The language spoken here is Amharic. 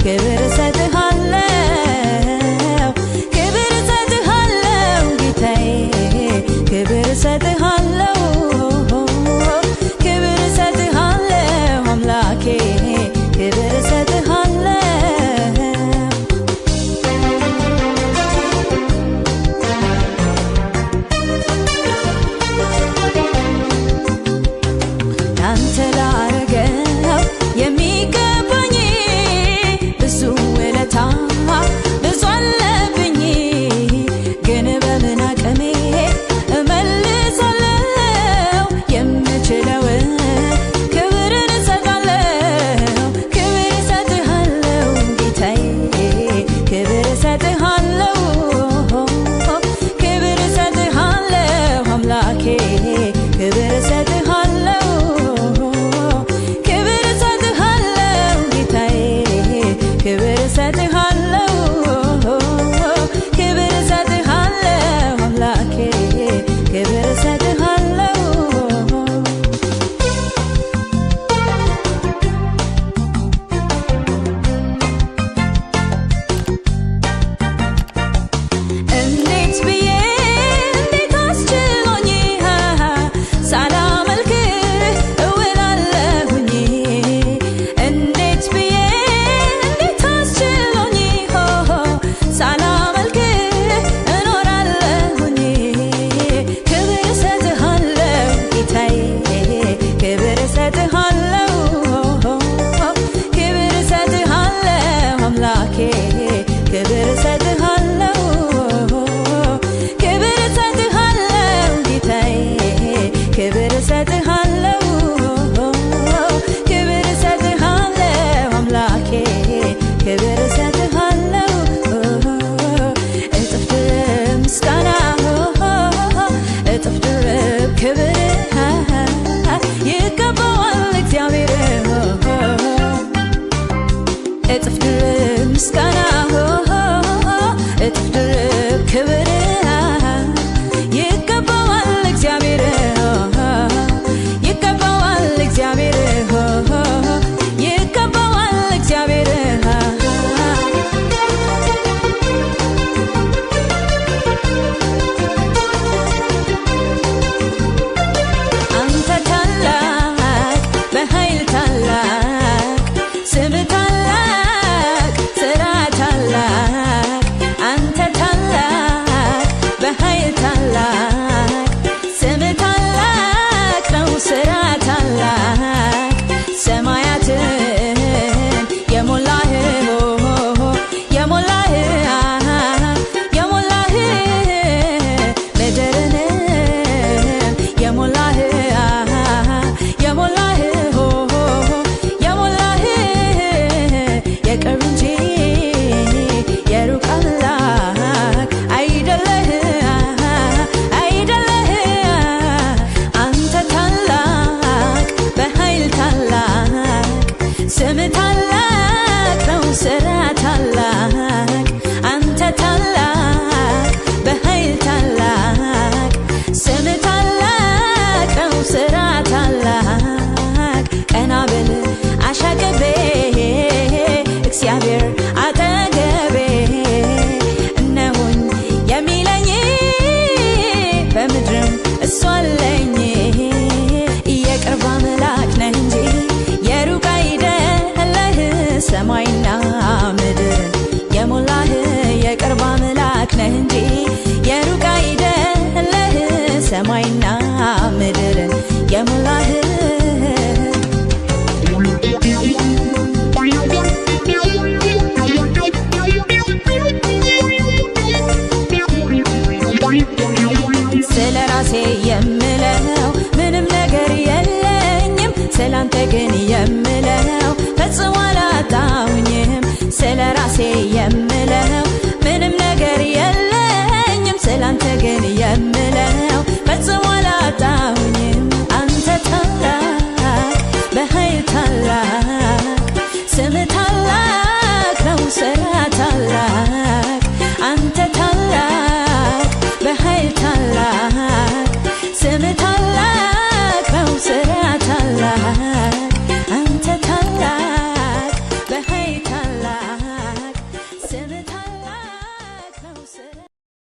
ክብር ሰጥሃለው ክብር ሰጥሃለው ጌታዬ ክብር ሰጥሃለው ክብር ሰጥሃለው አምላኬ ክብር ሰጥሃለው አንተ ላረገው የሚገባኝ ብዙ ውለታ ብዙ አለብኝ ግን በምን አቅሜ እመልሳለሁ የምችለው ክብርን እሰጣለሁ ክብር እሰጥሃለሁ ጌታዬ ክብር እሰጥሃለሁ ክብር እሰጥሃለሁ አምላኬ ክብር እሰጥሃለሁ ክብር እሰጥሃለሁ ጌታዬ ክብር እሰጥሃለሁ ክብር እሰጥሃለሁ አምላኬ ክብር እሰጥሃለሁ እንዴት ብዬ እንዴት አስችሎኝ ሳላመልክህ እውላለሁኝ እንዴት ብዬ እንዴት አስችሎኝ ሳላመልክህ እኖራለሁኝ ክብር እሰጥሃለሁ ጌታዬ ክብር እሰጥሃለሁ ክብር እሰጥሃለሁ አምላኬ ክብር እሰጥሃለሁ ክብር እሰጥሃለሁ ጌታዬ ክብር እሰጥሃለሁ ክብር እሰጥሃለሁ አምላኬ ክብር እሰጥሃለሁ እጥፍ ድርብ ምስጋና እጥፍ ድርብ ክብር ይገባዋል እግዚአብሔር እጥፍ ድርብ ምስጋና እጥፍ ድርብ ክብር ይገባዋል እግዚአብሔር ይገባዋል እግዚአብሔር ይገባዋል እግዚአብሔር አንተ ታላቅ በኃይል ታላቅ ስም ታላቅ ስራ ታላቅ አንተ ታላቅ በኃይል ታላቅ ስም ታላቅ ነው ስራ ታላቅ ሰማያትን የሞላህ የሞላህ የሞላህ ምድርንም የሞላህ የሞላህ የሞላህ የቅርብ እንጂ የሩቅ አምላክ አይደለህ አይደለህ አንተ ታላቅ በኃይል ታላቅ ስም ታላቅ ነው ስራ ታላቅ አንተ ታላቅ በኃይል ታላቅ ስም ታላቅ ነው ስራ ታላቅ ቀና ብል አሻቅቤ እግዚአብሔር አጠገቤ እነሆኝ የሚለኝ በምድርም እሱ አለኝ የቅርብ አምላክ ነህ እንጂ የሩቅ አይደለህ ሰማይና ምድርን የሞላህ የቅርብ አምላክ ነህ እንጂ የሩቅ አይደለህ ሰማይና ምድርን የሞላህ ስለ ራሴ የምለው ምንም ነገር የለኝም ስላንተ ግን የምለው ፈጽሞ አላጣሁኝም ስለ ራሴ የምለው ምንም ነገር የለኝም ስላንተ ግን የምለው ፈጽሞ አላጣሁኝም